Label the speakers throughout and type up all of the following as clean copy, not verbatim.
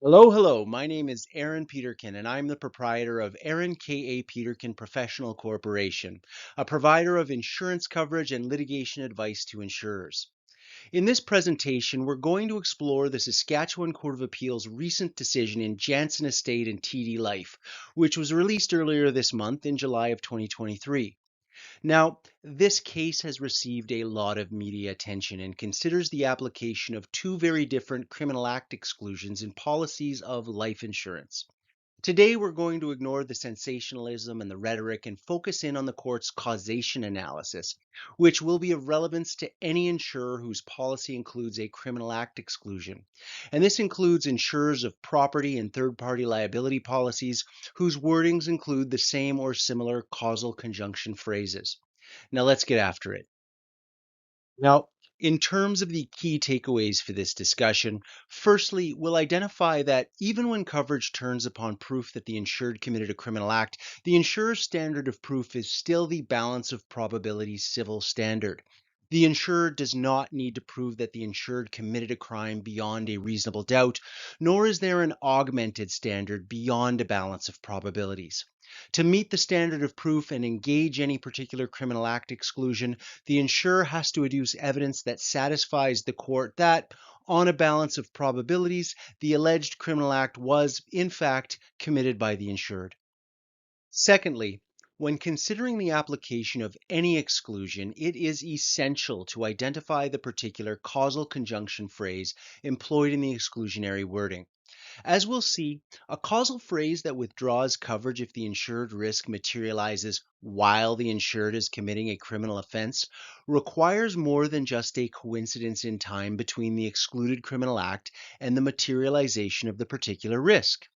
Speaker 1: Hello. My name is Aaron Peterkin, and I'm the proprietor of Aaron K.A. Peterkin Professional Corporation, a provider of insurance coverage and litigation advice to insurers. In this presentation, we're going to explore the Saskatchewan Court of Appeal's recent decision in Jantzen Estate and TD Life, which was released earlier this month in July of 2023. Now, this case has received a lot of media attention and considers the application of two very different criminal act exclusions in policies of life insurance. Today, we're going to ignore the sensationalism and the rhetoric and focus in on the court's causation analysis, which will be of relevance to any insurer whose policy includes a criminal act exclusion. And this includes insurers of property and third-party liability policies whose wordings include the same or similar causal conjunction phrases. Now let's get after it. Now, in terms of the key takeaways for this discussion, firstly, we'll identify that even when coverage turns upon proof that the insured committed a criminal act, the insurer's standard of proof is still the balance of probability civil standard. The insurer does not need to prove that the insured committed a crime beyond a reasonable doubt, nor is there an augmented standard beyond a balance of probabilities. To meet the standard of proof and engage any particular criminal act exclusion, the insurer has to adduce evidence that satisfies the court that, on a balance of probabilities, the alleged criminal act was, in fact, committed by the insured. Secondly, when considering the application of any exclusion, it is essential to identify the particular causal conjunction phrase employed in the exclusionary wording. As we'll see, a causal phrase that withdraws coverage if the insured risk materializes while the insured is committing a criminal offense requires more than just a coincidence in time between the excluded criminal act and the materialization of the particular risk.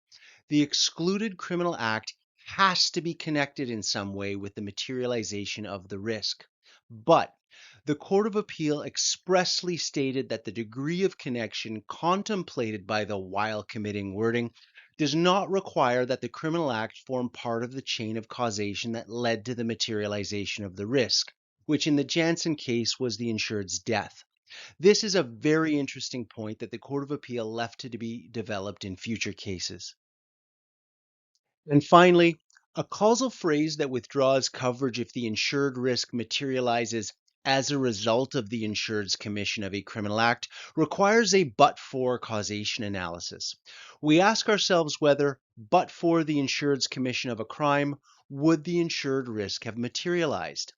Speaker 1: The excluded criminal act has to be connected in some way with the materialization of the risk. But the Court of Appeal expressly stated that the degree of connection contemplated by the while committing wording does not require that the criminal act form part of the chain of causation that led to the materialization of the risk, which in the Jantzen case was the insured's death. This is a very interesting point that the Court of Appeal left to be developed in future cases. And finally, a causal phrase that withdraws coverage if the insured risk materializes as a result of the insured's commission of a criminal act requires a but-for causation analysis. We ask ourselves whether, but for the insured's commission of a crime, would the insured risk have materialized?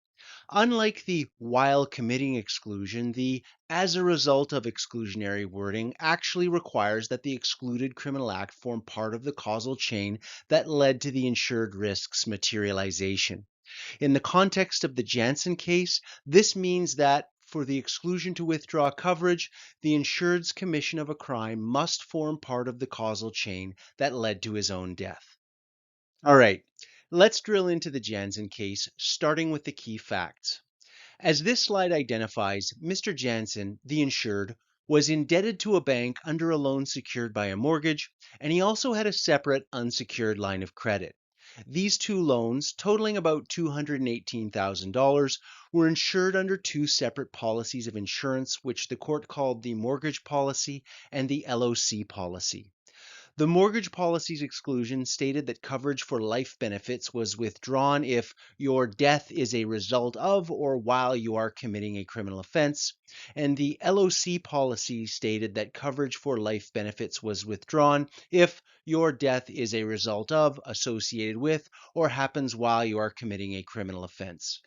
Speaker 1: Unlike the while committing exclusion, the as a result of exclusionary wording actually requires that the excluded criminal act form part of the causal chain that led to the insured risk's materialization. In the context of the Jantzen case, this means that for the exclusion to withdraw coverage, the insured's commission of a crime must form part of the causal chain that led to his own death. All right, let's drill into the Jantzen case, starting with the key facts. As this slide identifies, Mr. Jantzen, the insured, was indebted to a bank under a loan secured by a mortgage, and he also had a separate unsecured line of credit. These two loans, totaling about $218,000, were insured under two separate policies of insurance, which the court called the mortgage policy and the LOC policy. The mortgage policy's exclusion stated that coverage for life benefits was withdrawn if your death is a result of or while you are committing a criminal offense, and the LOC policy stated that coverage for life benefits was withdrawn if your death is a result of, associated with, or happens while you are committing a criminal offense.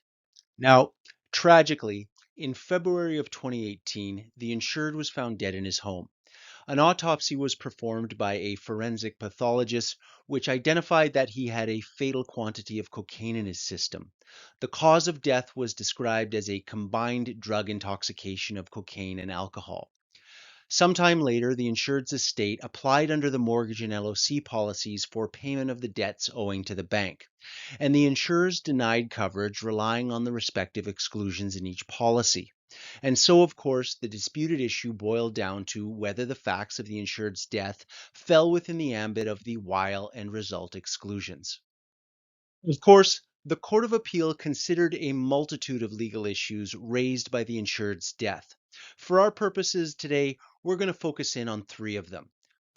Speaker 1: Now, tragically, in February of 2018, the insured was found dead in his home. An autopsy was performed by a forensic pathologist, which identified that he had a fatal quantity of cocaine in his system. The cause of death was described as a combined drug intoxication of cocaine and alcohol. Sometime later, the insured's estate applied under the mortgage and LOC policies for payment of the debts owing to the bank, and the insurers denied coverage relying on the respective exclusions in each policy. And so, of course, the disputed issue boiled down to whether the facts of the insured's death fell within the ambit of the while and result exclusions. Of course, the Court of Appeal considered a multitude of legal issues raised by the insured's death. For our purposes today, we're going to focus in on three of them.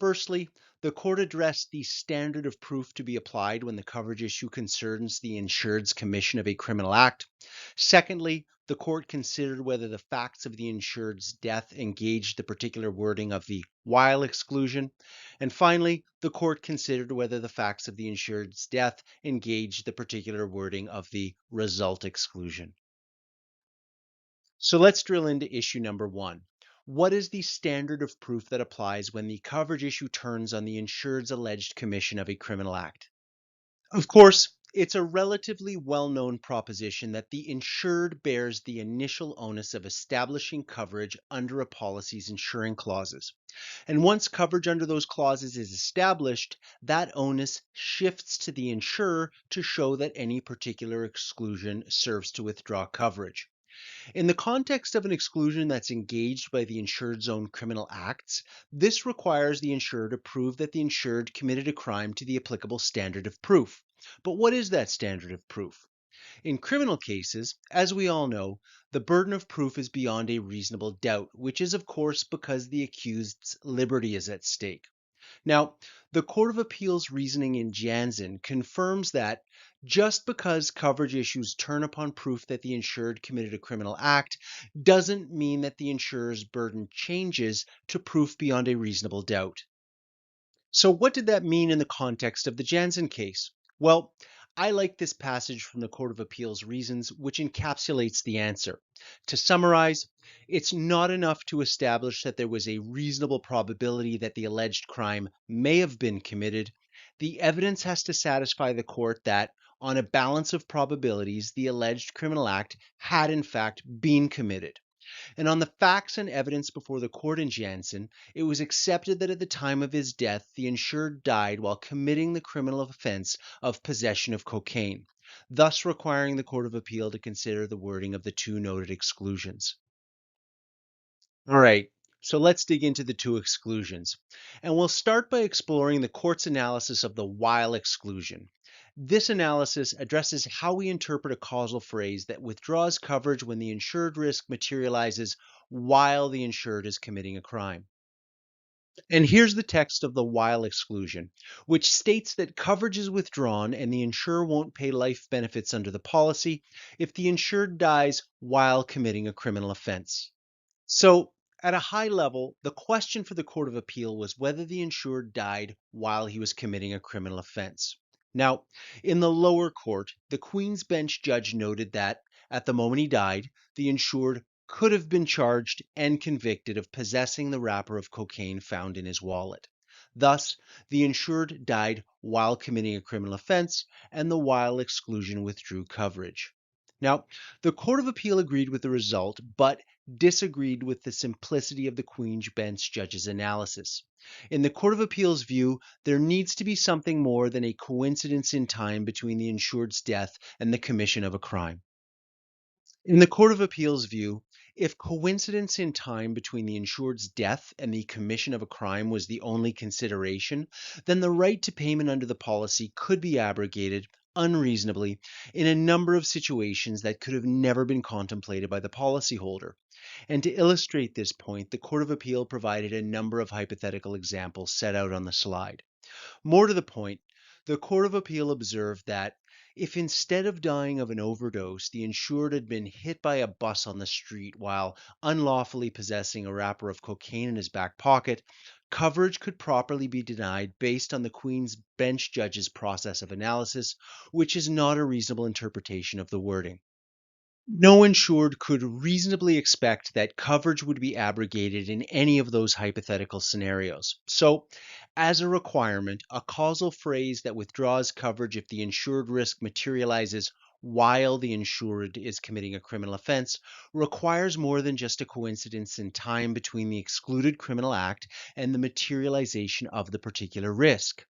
Speaker 1: Firstly, the court addressed the standard of proof to be applied when the coverage issue concerns the insured's commission of a criminal act. Secondly, the court considered whether the facts of the insured's death engaged the particular wording of the while exclusion. And finally, the court considered whether the facts of the insured's death engaged the particular wording of the result exclusion. So let's drill into issue number one. What is the standard of proof that applies when the coverage issue turns on the insured's alleged commission of a criminal act? Of course, it's a relatively well-known proposition that the insured bears the initial onus of establishing coverage under a policy's insuring clauses. And once coverage under those clauses is established, that onus shifts to the insurer to show that any particular exclusion serves to withdraw coverage. In the context of an exclusion that's engaged by the insured's own criminal acts, this requires the insurer to prove that the insured committed a crime to the applicable standard of proof. But what is that standard of proof? In criminal cases, as we all know, the burden of proof is beyond a reasonable doubt, which is of course because the accused's liberty is at stake. Now, the Court of Appeal's reasoning in Jantzen confirms that just because coverage issues turn upon proof that the insured committed a criminal act doesn't mean that the insurer's burden changes to proof beyond a reasonable doubt. So what did that mean in the context of the Jantzen case? Well, I like this passage from the Court of Appeal's reasons, which encapsulates the answer. To summarize, it's not enough to establish that there was a reasonable probability that the alleged crime may have been committed. The evidence has to satisfy the court that, on a balance of probabilities, the alleged criminal act had in fact been committed. And on the facts and evidence before the court in Jantzen, it was accepted that at the time of his death, the insured died while committing the criminal offense of possession of cocaine, thus requiring the Court of Appeal to consider the wording of the two noted exclusions. All right, so let's dig into the two exclusions. And we'll start by exploring the court's analysis of the while exclusion. This analysis addresses how we interpret a causal phrase that withdraws coverage when the insured risk materializes while the insured is committing a crime. And here's the text of the while exclusion, which states that coverage is withdrawn and the insurer won't pay life benefits under the policy if the insured dies while committing a criminal offense. So, at a high level, the question for the Court of Appeal was whether the insured died while he was committing a criminal offense. Now, in the lower court, the Queen's Bench judge noted that, at the moment he died, the insured could have been charged and convicted of possessing the wrapper of cocaine found in his wallet. Thus, the insured died while committing a criminal offense, and the while exclusion withdrew coverage. Now, the Court of Appeal agreed with the result, but disagreed with the simplicity of the Queen's Bench judge's analysis. In the Court of Appeal's view, there needs to be something more than a coincidence in time between the insured's death and the commission of a crime. In the Court of Appeal's view, if coincidence in time between the insured's death and the commission of a crime was the only consideration, then the right to payment under the policy could be abrogated unreasonably in a number of situations that could have never been contemplated by the policyholder. And to illustrate this point, the Court of Appeal provided a number of hypothetical examples set out on the slide. More to the point, the Court of Appeal observed that if instead of dying of an overdose, the insured had been hit by a bus on the street while unlawfully possessing a wrapper of cocaine in his back pocket, coverage could properly be denied based on the Queen's Bench judge's process of analysis, which is not a reasonable interpretation of the wording. No insured could reasonably expect that coverage would be abrogated in any of those hypothetical scenarios. So, as a requirement, a causal phrase that withdraws coverage if the insured risk materializes while the insured is committing a criminal offense requires more than just a coincidence in time between the excluded criminal act and the materialization of the particular risk.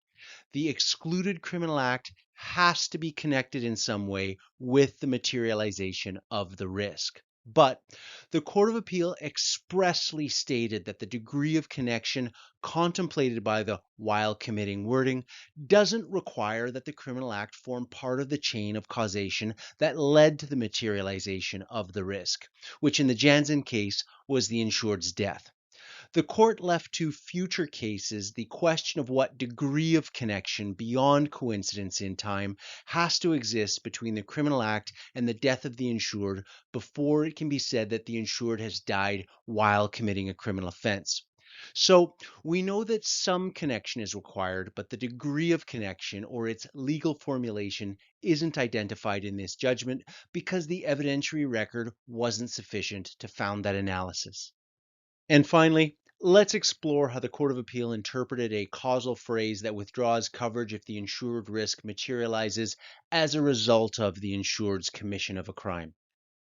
Speaker 1: The excluded criminal act has to be connected in some way with the materialization of the risk. But the Court of Appeal expressly stated that the degree of connection contemplated by the while committing wording doesn't require that the criminal act form part of the chain of causation that led to the materialization of the risk, which in the Jantzen case was the insured's death. The court left to future cases the question of what degree of connection beyond coincidence in time has to exist between the criminal act and the death of the insured before it can be said that the insured has died while committing a criminal offense. So we know that some connection is required, but the degree of connection or its legal formulation isn't identified in this judgment because the evidentiary record wasn't sufficient to found that analysis. And finally, let's explore how the Court of Appeal interpreted a causal phrase that withdraws coverage if the insured risk materializes as a result of the insured's commission of a crime.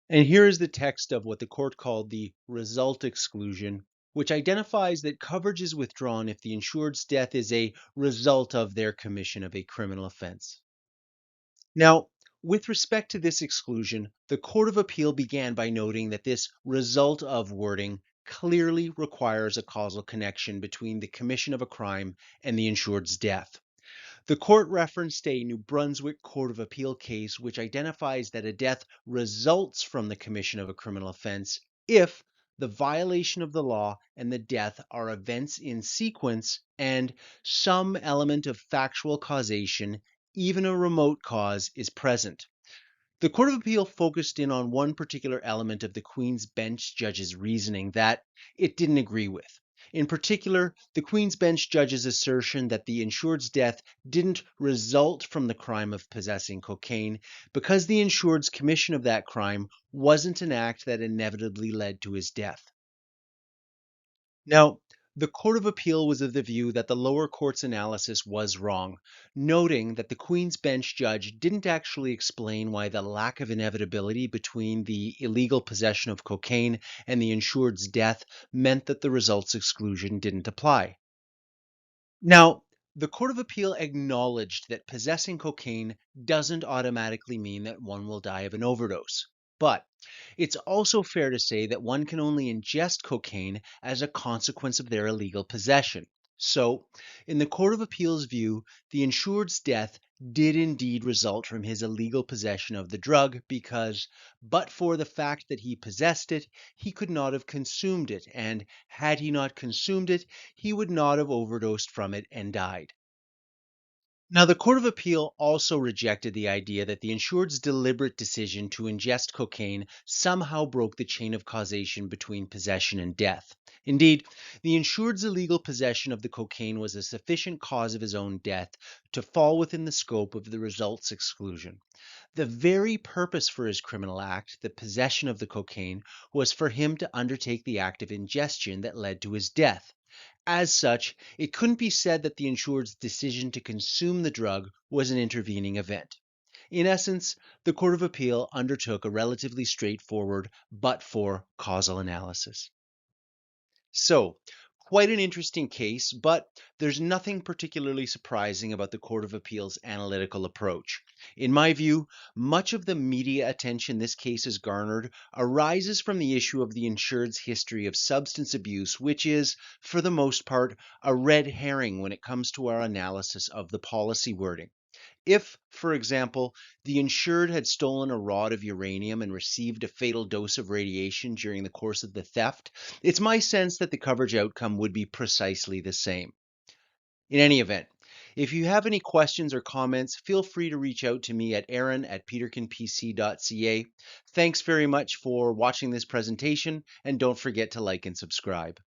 Speaker 1: And here is the text of what the court called the result exclusion, which identifies that coverage is withdrawn if the insured's death is a result of their commission of a criminal offense. Now, with respect to this exclusion, the Court of Appeal began by noting that this result of wording clearly requires a causal connection between the commission of a crime and the insured's death. The court referenced a New Brunswick Court of Appeal case which identifies that a death results from the commission of a criminal offense if the violation of the law and the death are events in sequence and some element of factual causation, even a remote cause, is present. The Court of Appeal focused in on one particular element of the Queen's Bench judge's reasoning that it didn't agree with. In particular, the Queen's Bench judge's assertion that the insured's death didn't result from the crime of possessing cocaine because the insured's commission of that crime wasn't an act that inevitably led to his death. Now, the Court of Appeal was of the view that the lower court's analysis was wrong, noting that the Queen's Bench judge didn't actually explain why the lack of inevitability between the illegal possession of cocaine and the insured's death meant that the results exclusion didn't apply. Now, the Court of Appeal acknowledged that possessing cocaine doesn't automatically mean that one will die of an overdose. But it's also fair to say that one can only ingest cocaine as a consequence of their illegal possession. So, in the Court of Appeal's view, the insured's death did indeed result from his illegal possession of the drug because, but for the fact that he possessed it, he could not have consumed it, and had he not consumed it, he would not have overdosed from it and died. Now, the Court of Appeal also rejected the idea that the insured's deliberate decision to ingest cocaine somehow broke the chain of causation between possession and death. Indeed, the insured's illegal possession of the cocaine was a sufficient cause of his own death to fall within the scope of the results exclusion. The very purpose for his criminal act, the possession of the cocaine, was for him to undertake the act of ingestion that led to his death. As such, it couldn't be said that the insured's decision to consume the drug was an intervening event. In essence, the Court of Appeal undertook a relatively straightforward but-for causal analysis. So, quite an interesting case, but there's nothing particularly surprising about the Court of Appeal's analytical approach. In my view, much of the media attention this case has garnered arises from the issue of the insured's history of substance abuse, which is, for the most part, a red herring when it comes to our analysis of the policy wording. If, for example, the insured had stolen a rod of uranium and received a fatal dose of radiation during the course of the theft, it's my sense that the coverage outcome would be precisely the same. In any event, if you have any questions or comments, feel free to reach out to me at aaron@peterkinpc.ca. Thanks very much for watching this presentation, and don't forget to like and subscribe.